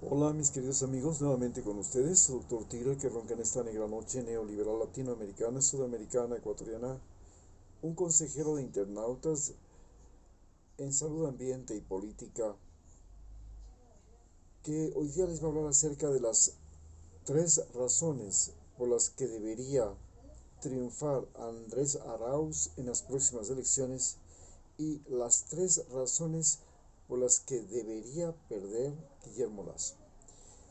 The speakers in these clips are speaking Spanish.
Hola mis queridos amigos, nuevamente con ustedes, su doctor Tigre que ronca en esta negra noche neoliberal latinoamericana, sudamericana, ecuatoriana, un consejero de internautas en salud, ambiente y política, que hoy día les va a hablar acerca de las tres razones por las que debería triunfar Andrés Arauz en las próximas elecciones y las tres razones por las que debería perder Guillermo Lasso.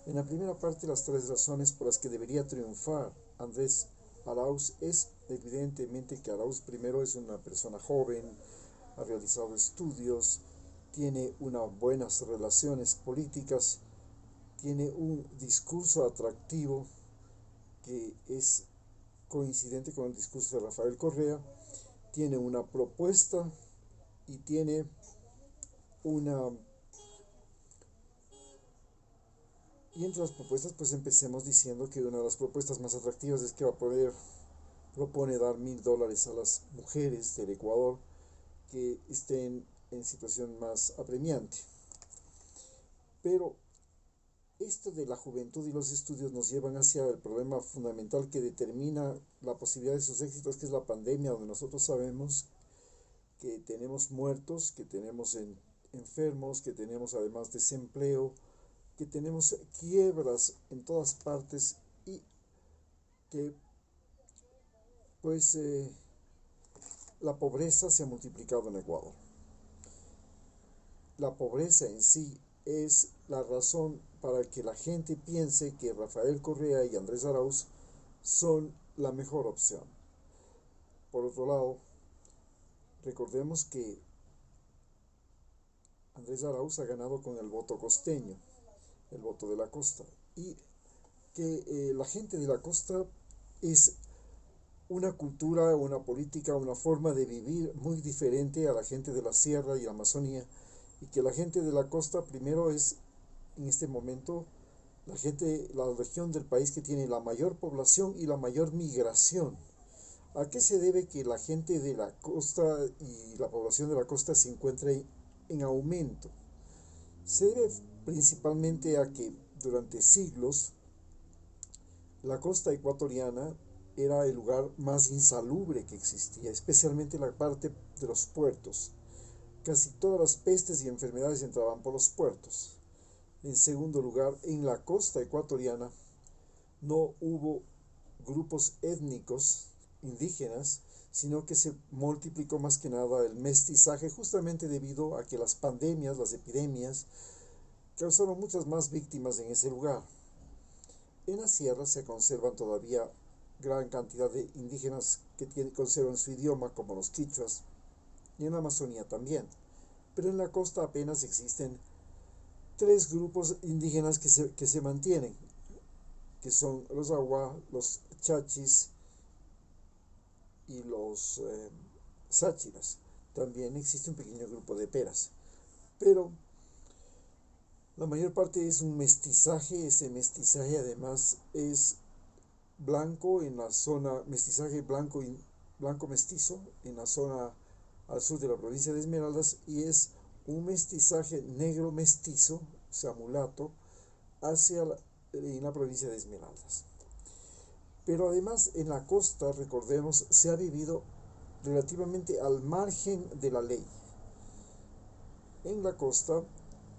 En la primera parte, las tres razones por las que debería triunfar Andrés Arauz es evidentemente que Arauz primero es una persona joven, ha realizado estudios, tiene unas buenas relaciones políticas, tiene un discurso atractivo que es coincidente con el discurso de Rafael Correa, tiene una propuesta y tiene una. Y entre las propuestas, pues empecemos diciendo que una de las propuestas más atractivas es que propone dar $1000 a las mujeres del Ecuador que estén en situación más apremiante. Pero esto de la juventud y los estudios nos llevan hacia el problema fundamental que determina la posibilidad de sus éxitos, que es la pandemia, donde nosotros sabemos que tenemos muertos, que tenemos enfermos, que tenemos además desempleo, que tenemos quiebras en todas partes y que pues la pobreza se ha multiplicado en Ecuador. La pobreza en sí es la razón para que la gente piense que Rafael Correa y Andrés Arauz son la mejor opción. Por otro lado, recordemos que Andrés Arauz ha ganado con el voto costeño, el voto de la costa, y que la gente de la costa es una cultura, una política, una forma de vivir muy diferente a la gente de la sierra y la Amazonía, y que la gente de la costa primero es en este momento la región del país que tiene la mayor población y la mayor migración. ¿A qué se debe que la gente de la costa y la población de la costa se encuentre en aumento? Se debe principalmente a que durante siglos la costa ecuatoriana era el lugar más insalubre que existía, especialmente la parte de los puertos. Casi todas las pestes y enfermedades entraban por los puertos. En segundo lugar, en la costa ecuatoriana no hubo grupos étnicos indígenas, sino que se multiplicó más que nada el mestizaje justamente debido a que las pandemias, las epidemias, causaron muchas más víctimas en ese lugar. En la sierra se conservan todavía gran cantidad de indígenas que conservan su idioma, como los quichuas, y en la Amazonía también. Pero en la costa apenas existen tres grupos indígenas que se mantienen, que son los Agua, los Chachis y los Sáchiras. También existe un pequeño grupo de Peras. Pero la mayor parte es un mestizaje, ese mestizaje además es blanco en la zona, mestizaje blanco y blanco mestizo en la zona al sur de la provincia de Esmeraldas, y es un mestizaje negro mestizo, o sea, mulato, en la provincia de Esmeraldas. Pero además en la costa, recordemos, se ha vivido relativamente al margen de la ley. En la costa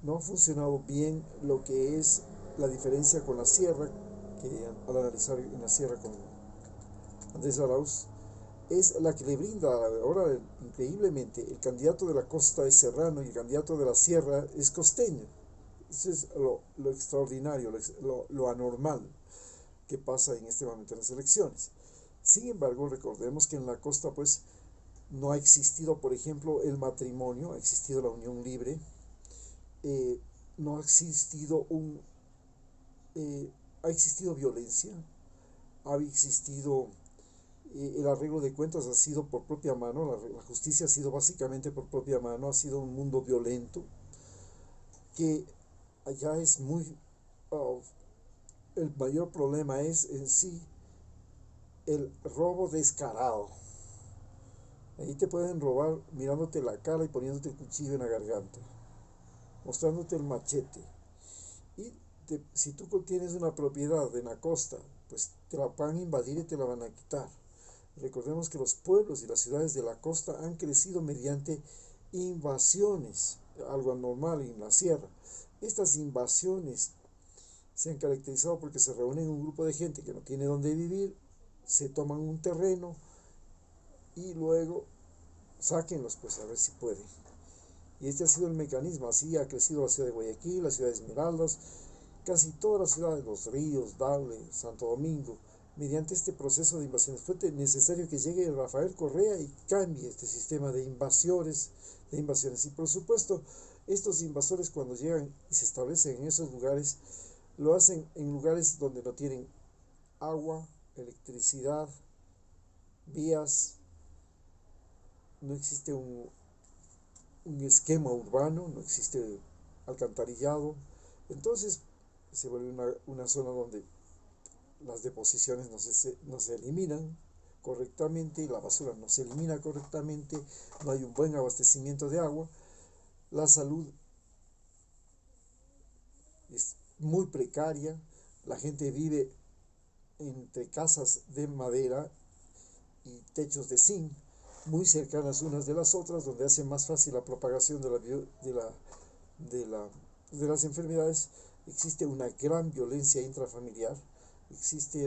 no ha funcionado bien lo que es la diferencia con la sierra, que al analizar en la sierra con Andrés Arauz, es la que le brinda ahora increíblemente. El candidato de la costa es serrano y el candidato de la sierra es costeño. Eso es lo extraordinario, lo anormal que pasa en este momento en las elecciones. Sin embargo, recordemos que en la costa pues no ha existido, por ejemplo, el matrimonio, ha existido la unión libre, eh, no ha existido ha existido violencia, ha existido el arreglo de cuentas ha sido por propia mano, la justicia ha sido básicamente por propia mano, ha sido un mundo violento que allá es muy. Uh, el mayor problema es en sí el robo descarado. Ahí te pueden robar mirándote la cara y poniéndote el cuchillo en la garganta, mostrándote el machete. Y si tú tienes una propiedad en la costa, pues te la van a invadir y te la van a quitar. Recordemos que los pueblos y las ciudades de la costa han crecido mediante invasiones, algo anormal en la sierra. Estas invasiones se han caracterizado porque se reúnen un grupo de gente que no tiene dónde vivir, se toman un terreno y luego sáquenlos, pues a ver si pueden. Y este ha sido el mecanismo. Así ha crecido la ciudad de Guayaquil, la ciudad de Esmeraldas, casi todas las ciudades, Los Ríos, Daule, Santo Domingo. Mediante este proceso de invasiones fue necesario que llegue Rafael Correa y cambie este sistema de invasiones. Y por supuesto, estos invasores, cuando llegan y se establecen en esos lugares, lo hacen en lugares donde no tienen agua, electricidad, vías, no existe un esquema urbano, no existe alcantarillado. Entonces se vuelve una zona donde las deposiciones no se eliminan correctamente, la basura no se elimina correctamente, no hay un buen abastecimiento de agua, la salud es muy precaria, la gente vive entre casas de madera y techos de zinc, muy cercanas unas de las otras, donde hace más fácil la propagación de las enfermedades. Existe una gran violencia intrafamiliar.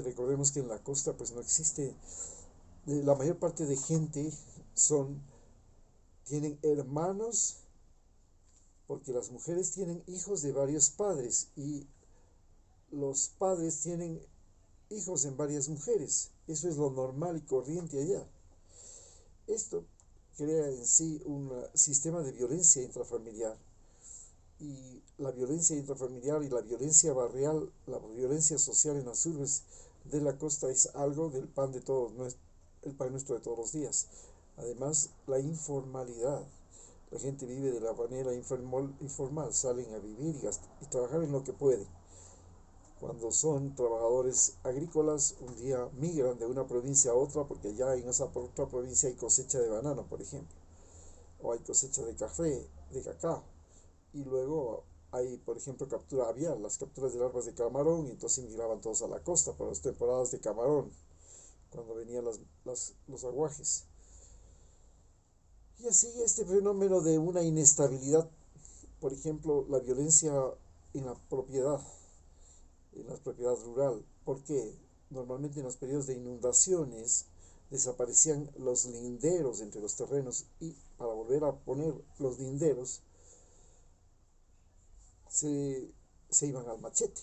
Recordemos que en la costa pues no existe, la mayor parte de gente tienen hermanos, porque las mujeres tienen hijos de varios padres y los padres tienen hijos en varias mujeres. Eso es lo normal y corriente allá. Esto crea en sí un sistema de violencia intrafamiliar. Y la violencia intrafamiliar y la violencia barrial, la violencia social en las urbes de la costa es algo del pan de todos, el pan nuestro de todos los días. Además, la informalidad. La gente vive de la manera informal, salen a vivir y trabajar en lo que pueden. Cuando son trabajadores agrícolas, un día migran de una provincia a otra, porque allá en esa otra provincia hay cosecha de banano, por ejemplo, o hay cosecha de café, de cacao, y luego hay, por ejemplo, captura aviar, las capturas de larvas de camarón, y entonces migraban todos a la costa para las temporadas de camarón, cuando venían los aguajes. Y así este fenómeno de una inestabilidad, por ejemplo, la violencia en la propiedad rural. ¿Por qué? Normalmente en los periodos de inundaciones desaparecían los linderos entre los terrenos y para volver a poner los linderos se iban al machete.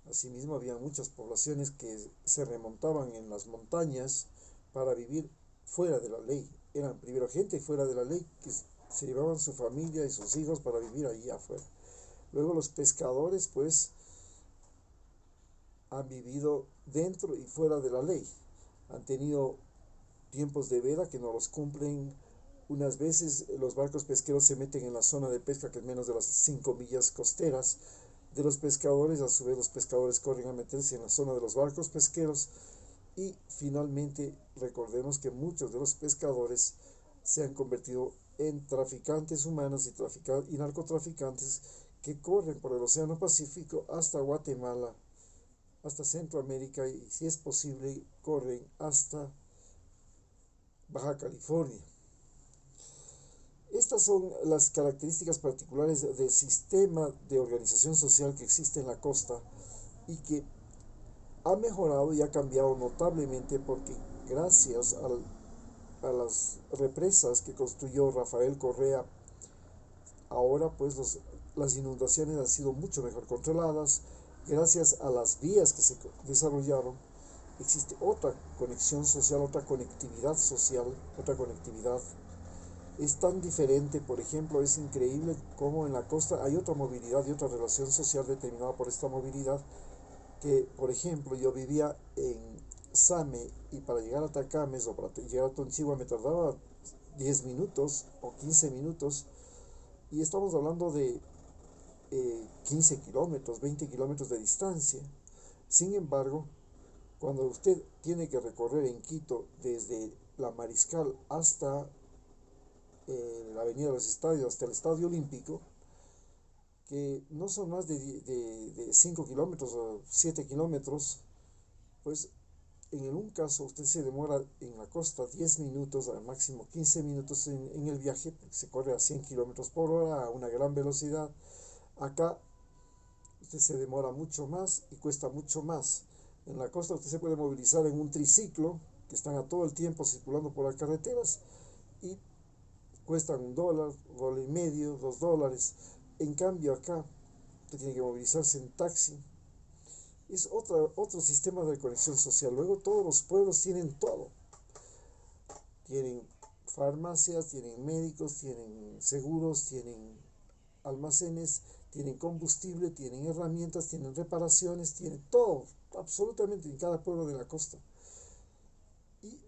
Asimismo, había muchas poblaciones que se remontaban en las montañas para vivir fuera de la ley. Eran primero gente fuera de la ley que se llevaban su familia y sus hijos para vivir allí afuera. Luego los pescadores, pues, han vivido dentro y fuera de la ley. Han tenido tiempos de veda que no los cumplen. Unas veces los barcos pesqueros se meten en la zona de pesca que es menos de las 5 millas costeras de los pescadores. A su vez los pescadores corren a meterse en la zona de los barcos pesqueros. Y finalmente recordemos que muchos de los pescadores se han convertido en traficantes humanos y narcotraficantes que corren por el Océano Pacífico hasta Guatemala, hasta Centroamérica y, si es posible, corren hasta Baja California. Estas son las características particulares del sistema de organización social que existe en la costa y que ha mejorado y ha cambiado notablemente porque gracias a las represas que construyó Rafael Correa, ahora pues las inundaciones han sido mucho mejor controladas. Gracias a las vías que se desarrollaron, existe otra conexión social, otra conectividad social, otra conectividad. Es tan diferente, por ejemplo, es increíble cómo en la costa hay otra movilidad y otra relación social determinada por esta movilidad, que, por ejemplo, yo vivía en Same y para llegar a Tacames o para llegar a Tonchigua me tardaba 10 minutos o 15 minutos, y estamos hablando de 15 kilómetros, 20 kilómetros de distancia. Sin embargo, cuando usted tiene que recorrer en Quito desde la Mariscal hasta la Avenida de los Estadios, hasta el Estadio Olímpico, que no son más de 5 kilómetros o 7 kilómetros, pues en un caso usted se demora en la costa 10 minutos, al máximo 15 minutos en el viaje, porque se corre a 100 kilómetros por hora a una gran velocidad. Acá usted se demora mucho más y cuesta mucho más. En la costa usted se puede movilizar en un triciclo, que están a todo el tiempo circulando por las carreteras, y cuestan $1, $1.50, $2. En cambio acá usted tiene que movilizarse en taxi. Es otro sistema de conexión social. Luego todos los pueblos tienen todo. Tienen farmacias, tienen médicos, tienen seguros, tienen almacenes, tienen combustible, tienen herramientas, tienen reparaciones, tienen todo, absolutamente en cada pueblo de la costa. Y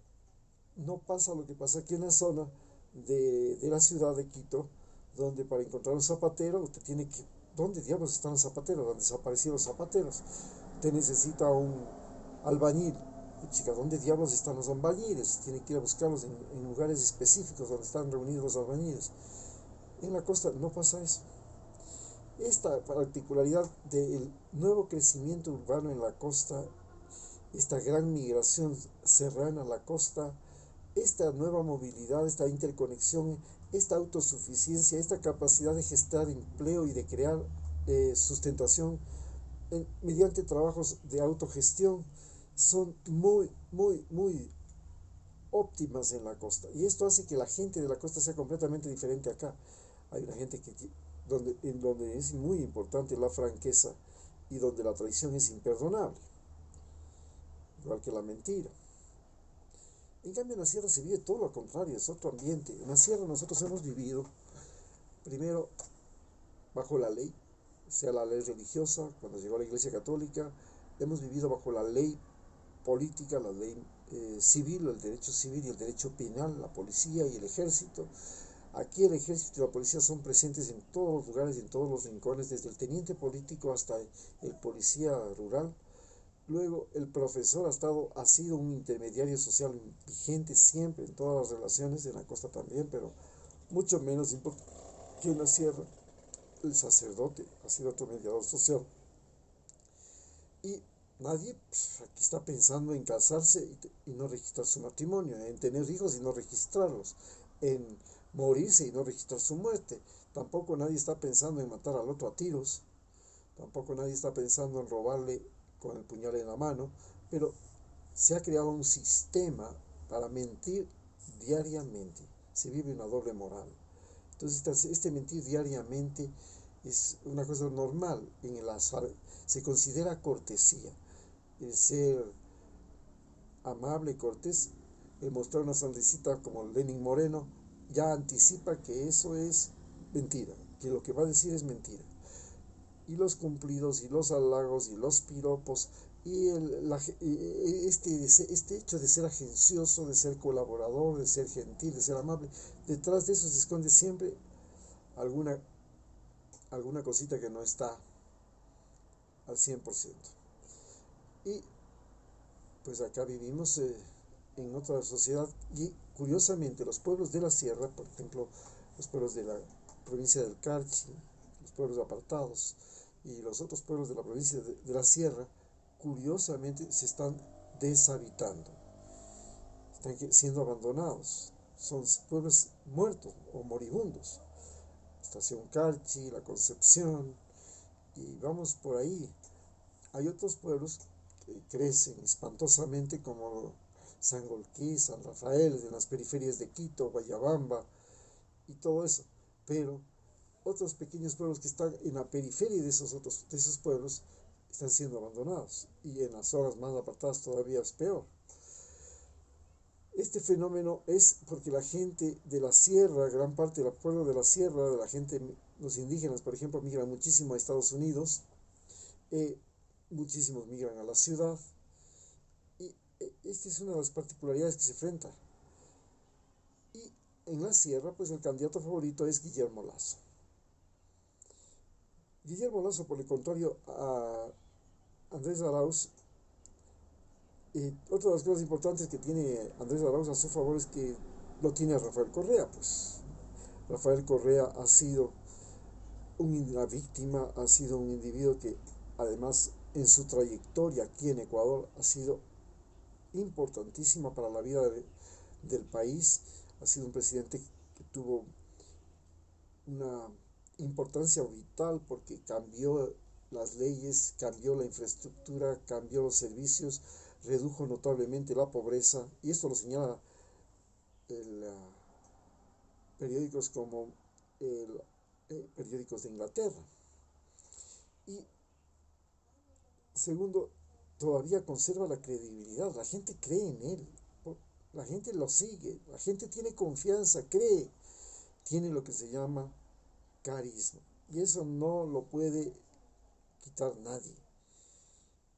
no pasa lo que pasa aquí en la zona de la ciudad de Quito, donde para encontrar un zapatero usted tiene que... ¿Dónde diablos están los zapateros? ¿Dónde desaparecieron los zapateros? Usted necesita un albañil. Chica, ¿dónde diablos están los albañiles? Tiene que ir a buscarlos en lugares específicos donde están reunidos los albañiles. En la costa no pasa eso. Esta particularidad del nuevo crecimiento urbano en la costa, esta gran migración serrana a la costa, esta nueva movilidad, esta interconexión, esta autosuficiencia, esta capacidad de gestar empleo y de crear sustentación mediante trabajos de autogestión, son muy óptimas en la costa. Y esto hace que la gente de la costa sea completamente diferente acá. Hay una gente en donde es muy importante la franqueza y donde la traición es imperdonable, igual que la mentira. En cambio en la sierra se vive todo lo contrario, es otro ambiente. En la sierra nosotros hemos vivido primero bajo la ley, sea la ley religiosa, cuando llegó la Iglesia Católica, hemos vivido bajo la ley política, la ley civil, el derecho civil y el derecho penal, la policía y el ejército. Aquí el ejército y la policía son presentes en todos los lugares y en todos los rincones, desde el teniente político hasta el policía rural. Luego el profesor ha sido un intermediario social vigente siempre en todas las relaciones, en la costa también, pero mucho menos importante que en la sierra. El sacerdote ha sido otro mediador social. Y nadie aquí está pensando en casarse y no registrar su matrimonio, en tener hijos y no registrarlos, en morirse y no registrar su muerte. Tampoco nadie está pensando en matar al otro a tiros, tampoco nadie está pensando en robarle con el puñal en la mano, pero se ha creado un sistema para mentir diariamente. Se vive una doble moral. Entonces este mentir diariamente es una cosa normal en el azar. Se considera cortesía. El ser amable y cortés, el mostrar una sonrisita como Lenin Moreno, ya anticipa que eso es mentira, que lo que va a decir es mentira. Y los cumplidos y los halagos y los piropos y este hecho de ser agencioso, de ser colaborador, de ser gentil, de ser amable, detrás de eso se esconde siempre alguna, alguna cosita que no está al 100%. Y pues acá vivimos en otra sociedad y curiosamente los pueblos de la sierra, por ejemplo, los pueblos de la provincia del Carchi, los pueblos apartados y los otros pueblos de la provincia de la sierra, curiosamente se están deshabitando, están siendo abandonados, son pueblos muertos o moribundos. Estación Carchi, La Concepción, y vamos por ahí. Hay otros pueblos que crecen espantosamente como Sangolquí, San Rafael, en las periferias de Quito, Guayabamba y todo eso. Pero otros pequeños pueblos que están en la periferia de esos pueblos están siendo abandonados. Y en las zonas más apartadas todavía es peor. Este fenómeno es porque la gente de la sierra, gran parte del pueblo de la sierra, de la gente, los indígenas, por ejemplo, migran muchísimo a Estados Unidos, muchísimos migran a la ciudad, y esta es una de las particularidades que se enfrenta. Y en la sierra, pues el candidato favorito es Guillermo Lasso. Guillermo Lasso, por el contrario a Andrés Arauz, otra de las cosas importantes que tiene Andrés Arauz a su favor es que lo tiene a Rafael Correa, pues Rafael Correa ha sido una víctima, ha sido un individuo que además en su trayectoria aquí en Ecuador ha sido importantísima para la vida del país. Ha sido un presidente que tuvo una importancia vital porque cambió las leyes, cambió la infraestructura, cambió los servicios, redujo notablemente la pobreza, y esto lo señala el, periódicos como el, periódicos de Inglaterra. Y segundo, todavía conserva la credibilidad, la gente cree en él, la gente lo sigue, la gente tiene confianza, cree, tiene lo que se llama carisma, y eso no lo puede quitar nadie.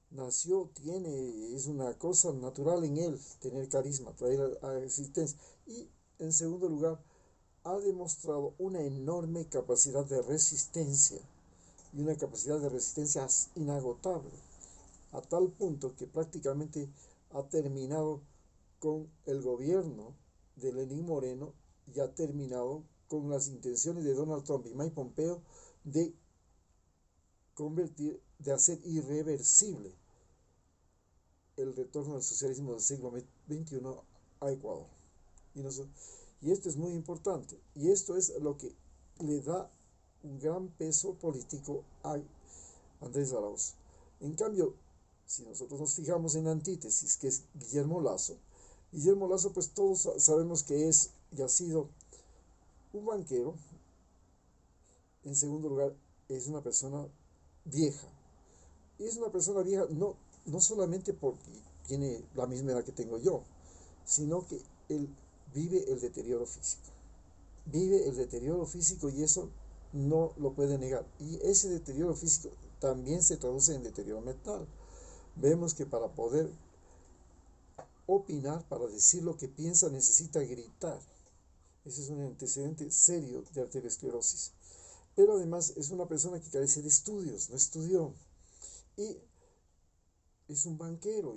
Nació, tiene, es una cosa natural en él tener carisma, traer a existencia. Y en segundo lugar, ha demostrado una enorme capacidad de resistencia, y una capacidad de resistencia inagotable, a tal punto que prácticamente ha terminado con el gobierno de Lenín Moreno, y ha terminado con las intenciones de Donald Trump y Mike Pompeo de de hacer irreversible el retorno al socialismo del siglo XXI a Ecuador. Y, y esto es muy importante, y esto es lo que le da un gran peso político a Andrés Arauz. En cambio, si nosotros nos fijamos en la antítesis, que es Guillermo Lasso, pues todos sabemos que es y ha sido un banquero. En segundo lugar, es una persona vieja. Y es una persona vieja no solamente porque tiene la misma edad que tengo yo, sino que él vive el deterioro físico. Vive el deterioro físico, y eso no lo puede negar. Y ese deterioro físico también se traduce en deterioro mental. Vemos que para poder opinar, para decir lo que piensa, necesita gritar. Ese es un antecedente serio de arteriosclerosis. Pero además es una persona que carece de estudios, no estudió. Y es un banquero.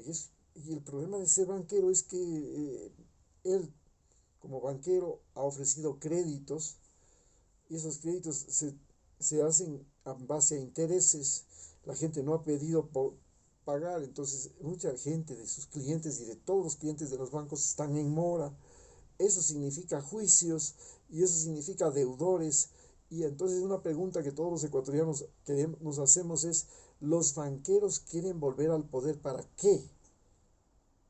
Y el problema de ser banquero es que él, como banquero, ha ofrecido créditos, y esos créditos se hacen a base a intereses. La gente no ha pedido pagar, entonces mucha gente de sus clientes y de todos los clientes de los bancos están en mora. Eso significa juicios, y eso significa deudores. Y entonces una pregunta que todos los ecuatorianos nos hacemos es: ¿los banqueros quieren volver al poder para qué?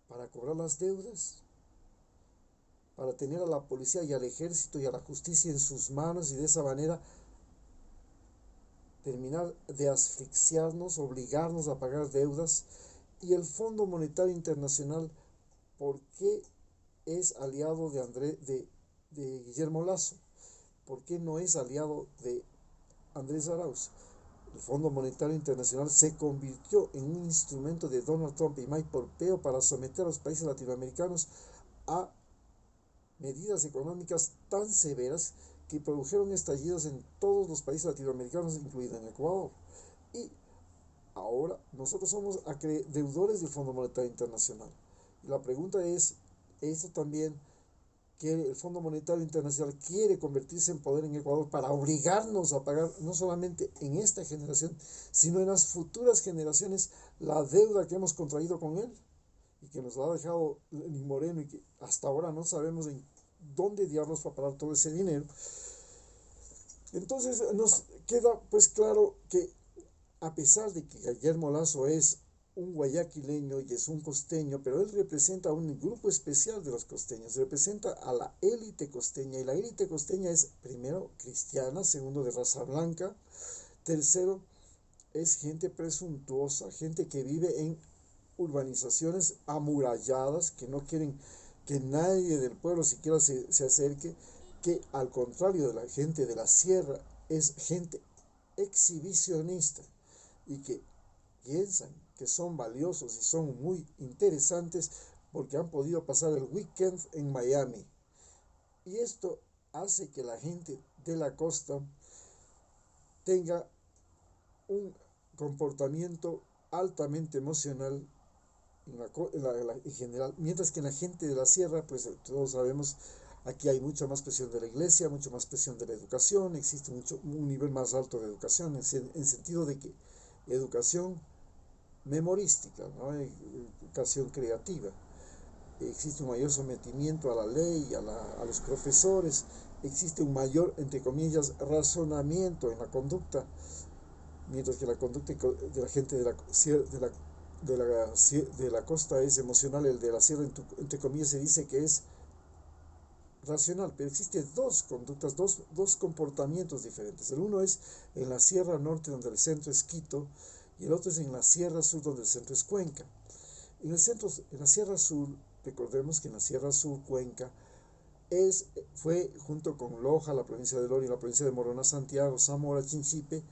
¿Para cobrar las deudas? ¿Para tener a la policía y al ejército y a la justicia en sus manos, y de esa manera terminar de asfixiarnos, obligarnos a pagar deudas? Y el Fondo Monetario Internacional, ¿por qué es aliado de Guillermo Lasso? ¿Por qué no es aliado de Andrés Arauz? El Fondo Monetario Internacional se convirtió en un instrumento de Donald Trump y Mike Pompeo para someter a los países latinoamericanos a medidas económicas tan severas que produjeron estallidos en todos los países latinoamericanos, incluido en Ecuador. Y ahora nosotros somos deudores del Fondo Monetario Internacional. Y la pregunta es, ¿esto también que el Fondo Monetario Internacional quiere convertirse en poder en Ecuador para obligarnos a pagar, no solamente en esta generación, sino en las futuras generaciones, la deuda que hemos contraído con él y que nos ha dejado Lenín Moreno, y que hasta ahora no sabemos en dónde diablos va a parar todo ese dinero? Entonces nos queda pues claro que, a pesar de que Guillermo Lasso es un guayaquileño y es un costeño, pero él representa a un grupo especial de los costeños, representa a la élite costeña, y la élite costeña es, primero, cristiana, segundo, de raza blanca, tercero, es gente presuntuosa, gente que vive en urbanizaciones amuralladas, que no quieren que nadie del pueblo siquiera se acerque, que al contrario de la gente de la sierra, es gente exhibicionista, y que piensan que son valiosos y son muy interesantes porque han podido pasar el weekend en Miami. Y esto hace que la gente de la costa tenga un comportamiento altamente emocional en general, mientras que la gente de la sierra, pues todos sabemos, Aquí hay mucha más presión de la iglesia, mucha más presión de la educación, existe un nivel más alto de educación, en sentido de que educación memorística, ¿no? Educación creativa. Existe un mayor sometimiento a la ley, a los profesores, existe un mayor, entre comillas, razonamiento en la conducta, mientras que la conducta de la gente de la costa es emocional, el de la sierra, entre comillas, se dice que es racional, pero existen dos conductas, dos comportamientos diferentes. El uno es en la Sierra Norte, donde el centro es Quito, y el otro es en la Sierra Sur, donde el centro es Cuenca. En la Sierra Sur, recordemos que en la Sierra Sur, Cuenca, fue junto con Loja, la provincia de Loja y la provincia de Morona, Santiago, Zamora, Chinchipe,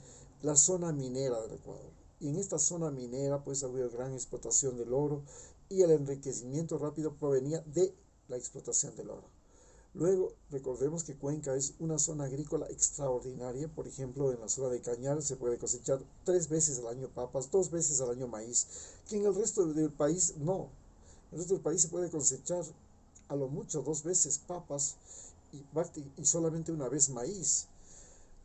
la zona minera del Ecuador. Y en esta zona minera pues había gran explotación del oro y el enriquecimiento rápido provenía de la explotación del oro. Luego, recordemos que Cuenca es una zona agrícola extraordinaria. Por ejemplo, en la zona de Cañar se puede cosechar 3 veces al año papas, 2 veces al año maíz, que en el resto del país no. En el resto del país se puede cosechar a lo mucho 2 veces papas y solamente una vez maíz.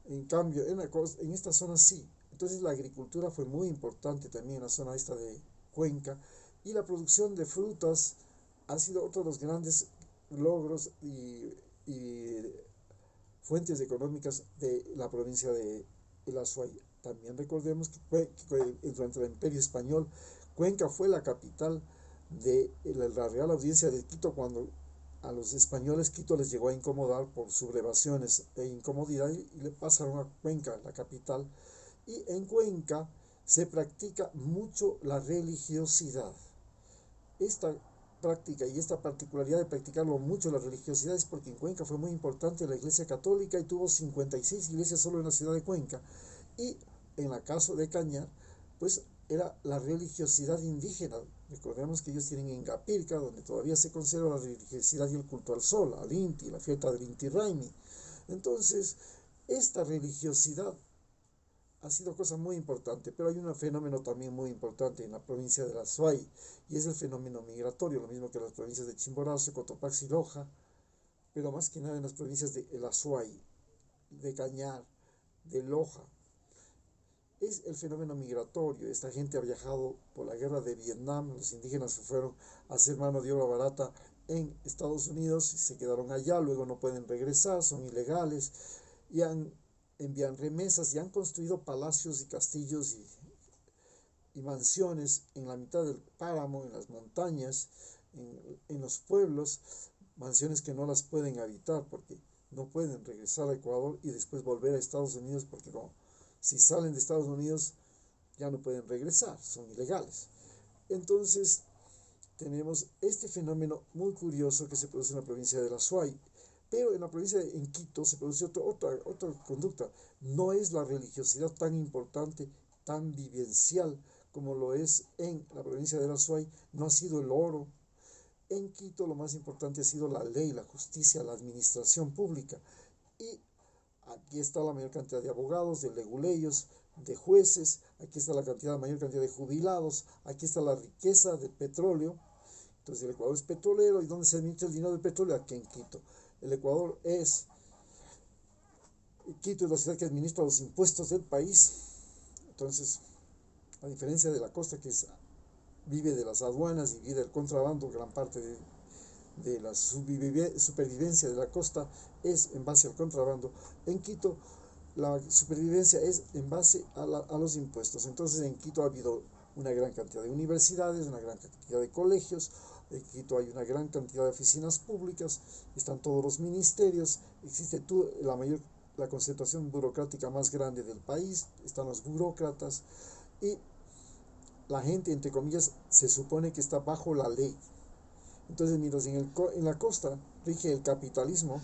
En cambio, en esta zona sí. Entonces la agricultura fue muy importante también en la zona esta de Cuenca, y la producción de frutas ha sido otro de los grandes logros y fuentes económicas de la provincia de El Azuay. También recordemos que durante el Imperio Español, Cuenca fue la capital de la Real Audiencia de Quito. Cuando a los españoles Quito les llegó a incomodar por sublevaciones e incomodidad, y le pasaron a Cuenca, la capital, y en Cuenca se practica mucho la religiosidad. Esta práctica y esta particularidad de practicarlo mucho la religiosidad es porque en Cuenca fue muy importante la iglesia católica y tuvo 56 iglesias solo en la ciudad de Cuenca. Y en el caso de Cañar, pues era la religiosidad indígena. Recordemos que ellos tienen Ingapirca, donde todavía se conserva la religiosidad y el culto al sol, al Inti, la fiesta del Inti Raymi. Entonces, esta religiosidad ha sido cosa muy importante, pero hay un fenómeno también muy importante en la provincia de la Azuay, y es el fenómeno migratorio, lo mismo que en las provincias de Chimborazo, Cotopaxi y Loja, pero más que nada en las provincias de El Azuay, de Cañar, de Loja. Es el fenómeno migratorio. Esta gente ha viajado por la guerra de Vietnam, los indígenas fueron a hacer mano de obra barata en Estados Unidos y se quedaron allá, luego no pueden regresar, son ilegales, y envían remesas y han construido palacios y castillos y mansiones en la mitad del páramo, en las montañas, en los pueblos, mansiones que no las pueden habitar porque no pueden regresar a Ecuador y después volver a Estados Unidos, porque no, si salen de Estados Unidos ya no pueden regresar, son ilegales. Entonces tenemos este fenómeno muy curioso que se produce en la provincia de la Azuay, pero en la provincia en Quito se produce otra conducta. No es la religiosidad tan importante, tan vivencial como lo es en la provincia de la Azuay, no ha sido el oro. En Quito lo más importante ha sido la ley, la justicia, la administración pública. Y aquí está la mayor cantidad de abogados, de leguleyos, de jueces, aquí está la mayor cantidad de jubilados, aquí está la riqueza del petróleo. Entonces el Ecuador es petrolero, ¿y dónde se administra el dinero del petróleo? Aquí en Quito. Quito es la ciudad que administra los impuestos del país. Entonces, a diferencia de la costa, que vive de las aduanas y vive del contrabando, gran parte de la supervivencia de la costa es en base al contrabando. En Quito la supervivencia es en base a los impuestos. Entonces en Quito ha habido una gran cantidad de universidades, una gran cantidad de colegios. En Quito hay una gran cantidad de oficinas públicas, están todos los ministerios, existe la concentración burocrática más grande del país, están los burócratas, y la gente, entre comillas, se supone que está bajo la ley. Entonces, mientras en la costa rige el capitalismo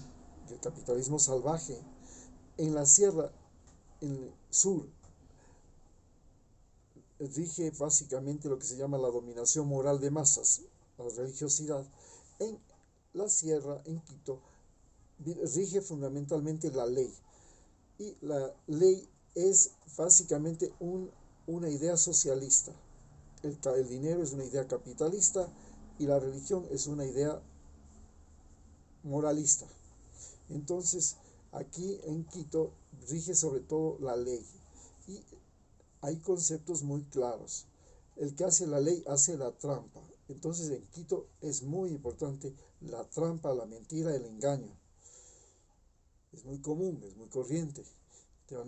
salvaje, en la sierra, en el sur, rige básicamente lo que se llama la dominación moral de masas, la religiosidad. En la sierra, en Quito, rige fundamentalmente la ley. Y la ley es básicamente una idea socialista. El dinero es una idea capitalista y la religión es una idea moralista. Entonces, aquí en Quito rige sobre todo la ley y hay conceptos muy claros. El que hace la ley hace la trampa. Entonces, en Quito es muy importante la trampa, la mentira, el engaño. Es muy común, es muy corriente. Te va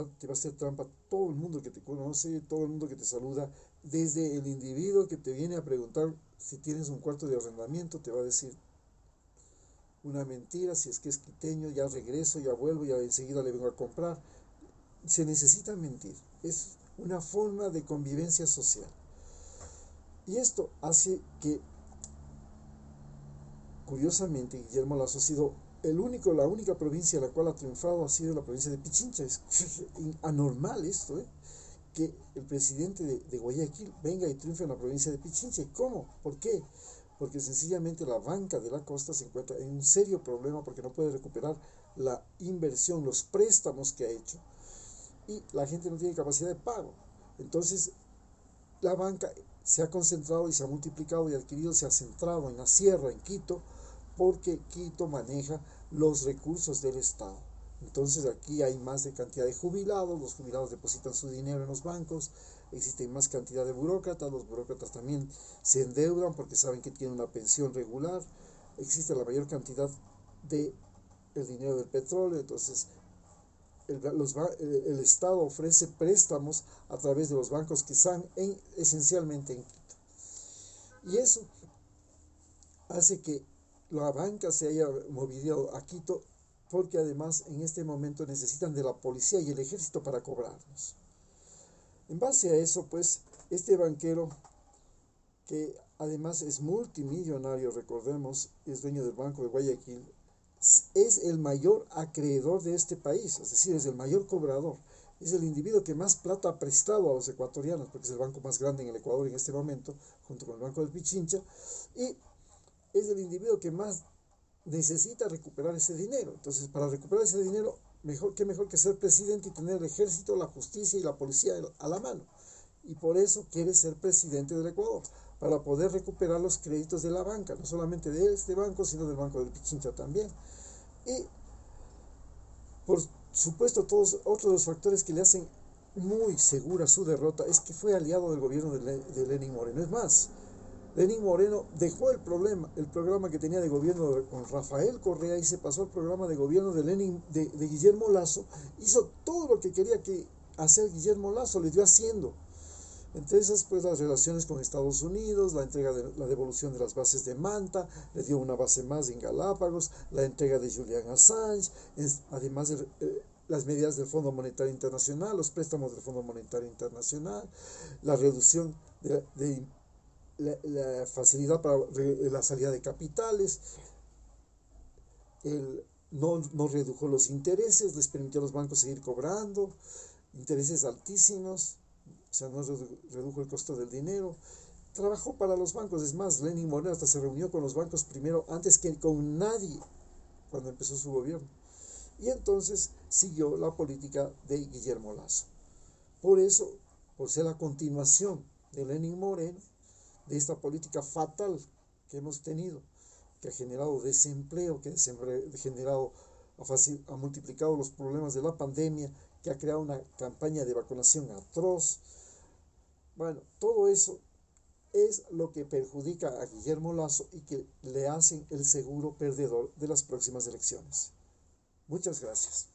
a hacer trampa todo el mundo que te conoce, todo el mundo que te saluda, desde el individuo que te viene a preguntar si tienes un cuarto de arrendamiento, te va a decir una mentira, si es que es quiteño, ya regreso, ya vuelvo, ya enseguida le vengo a comprar. Se necesita mentir, es una forma de convivencia social. Y esto hace que, curiosamente, Guillermo Lasso ha sido la única provincia en la cual ha triunfado ha sido la provincia de Pichincha. Es anormal esto, ¿eh? Que el presidente de Guayaquil venga y triunfe en la provincia de Pichincha. ¿Cómo? ¿Por qué? Porque sencillamente la banca de la costa se encuentra en un serio problema porque no puede recuperar la inversión, los préstamos que ha hecho y la gente no tiene capacidad de pago. Entonces la banca se ha concentrado y se ha multiplicado y adquirido, se ha centrado en la sierra, en Quito, porque Quito maneja los recursos del Estado. Entonces aquí hay más de cantidad de jubilados, los jubilados depositan su dinero en los bancos, existe más cantidad de burócratas, los burócratas también se endeudan porque saben que tienen una pensión regular, existe la mayor cantidad de el dinero del petróleo, entonces el Estado ofrece préstamos a través de los bancos que están esencialmente en Quito. Y eso hace que la banca se haya movido a Quito porque además en este momento necesitan de la policía y el ejército para cobrarnos. En base a eso, pues, este banquero, que además es multimillonario, recordemos, es dueño del Banco de Guayaquil, es el mayor acreedor de este país, es decir, es el mayor cobrador. Es el individuo que más plata ha prestado a los ecuatorianos, porque es el banco más grande en el Ecuador en este momento, junto con el Banco del Pichincha, y es el individuo que más necesita recuperar ese dinero. Entonces, para recuperar ese dinero, qué mejor que ser presidente y tener el ejército, la justicia y la policía a la mano. Y por eso quiere ser presidente del Ecuador, para poder recuperar los créditos de la banca, no solamente de este banco, sino del Banco del Pichincha también. Y, por supuesto, otros de los factores que le hacen muy segura su derrota es que fue aliado del gobierno de Lenín Moreno. Es más, Lenín Moreno dejó el programa que tenía de gobierno con Rafael Correa y se pasó al programa de gobierno de Guillermo Lasso. Hizo todo lo que quería hacer Guillermo Lasso, le dio haciendo. Entre esas, pues, las relaciones con Estados Unidos, la devolución de las bases de Manta, le dio una base más en Galápagos, la entrega de Julian Assange, además de las medidas del Fondo Monetario Internacional, los préstamos del Fondo Monetario Internacional, la reducción de la facilidad para la salida de capitales, no redujo los intereses, les permitió a los bancos seguir cobrando, intereses altísimos, o sea, no redujo el costo del dinero. Trabajó para los bancos, es más, Lenín Moreno hasta se reunió con los bancos primero, antes que con nadie, cuando empezó su gobierno. Y entonces siguió la política de Guillermo Lasso. Por eso, por ser la continuación de Lenín Moreno, de esta política fatal que hemos tenido, que ha generado desempleo, que ha multiplicado los problemas de la pandemia, que ha creado una campaña de vacunación atroz. Bueno, todo eso es lo que perjudica a Guillermo Lasso y que le hacen el seguro perdedor de las próximas elecciones. Muchas gracias.